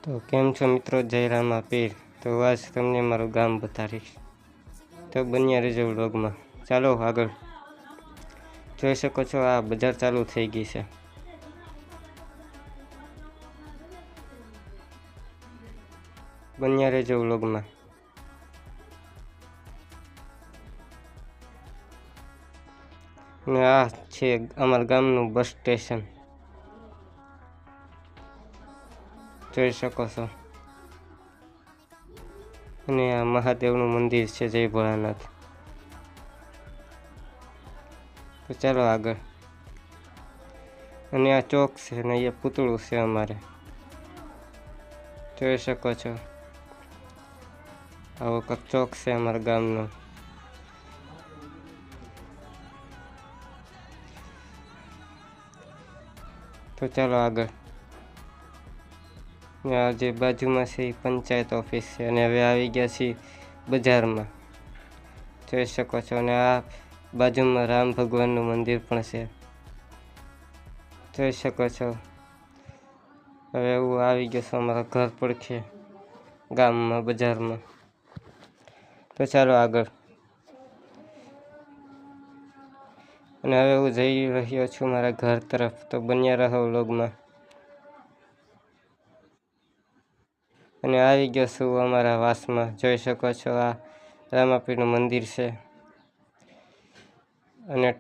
તો કેમ છો મિત્રો, જય રામા પીર। તો આજ તમને મારું ગામ બતાવીશ, તો બન્યા રહેજો વ્લોગમાં। ચાલો આગળ। જોઈ શકો છો આ બજાર ચાલુ થઈ ગઈ છે। બન્યા રહેજો વ્લોગમાં। અને આ છે અમારા ગામનું બસ સ્ટેશન, જોઈ શકો છો। અને આ મહાદેવનું મંદિર છે, જય ભોળાનાથ। તો ચાલો આગળ। અને આ ચોક છે ને એ પૂતળું છે અમારે, જોઈ શકો છો। આવો કંઈક ચોક છે અમારા ગામનો। તો ચાલો આગળ। આ જે બાજુમાં છે એ પંચાયત ઓફિસ છે, અને હવે આવી ગયા છીએ બજારમાં, જોઈ શકો છો। અને આ બાજુમાં રામ ભગવાનનું મંદિર પણ છે, જોઈ શકો છો। હવે હું આવી ગયો છું અમારા ઘર પડખે ગામમાં, બજારમાં। તો ચાલો આગળ। અને હવે હું જઈ રહ્યો છું મારા ઘર તરફ, તો બન્યા રહો વ્લોગમાં। અને આવી ગયો છું અમારા વાસમાં, જોઈ શકો છો। આ રામાપીરનું મંદિર છે, અને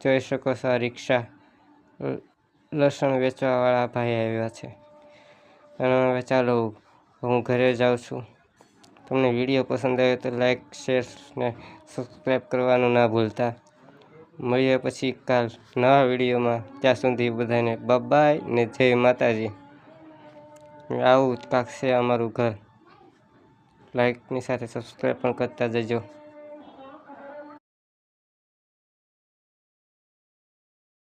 જોઈ શકો છો આ રિક્ષા, લસણ વેચવાવાળા ભાઈ આવ્યા છે। અને હવે ચાલો હું ઘરે જાઉં છું। તમને વિડીયો પસંદ આવે તો લાઈક, શેર ને સબસ્ક્રાઈબ કરવાનું ના ભૂલતા। મળીએ પછી કાલ નવા વિડીયોમાં, ત્યાં સુધી બધાને બાય ને જય માતાજી। આવું કાંક છે અમારું ઘર, લાઈકની સાથે સબસ્ક્રાઈબ પણ કરતા જજો।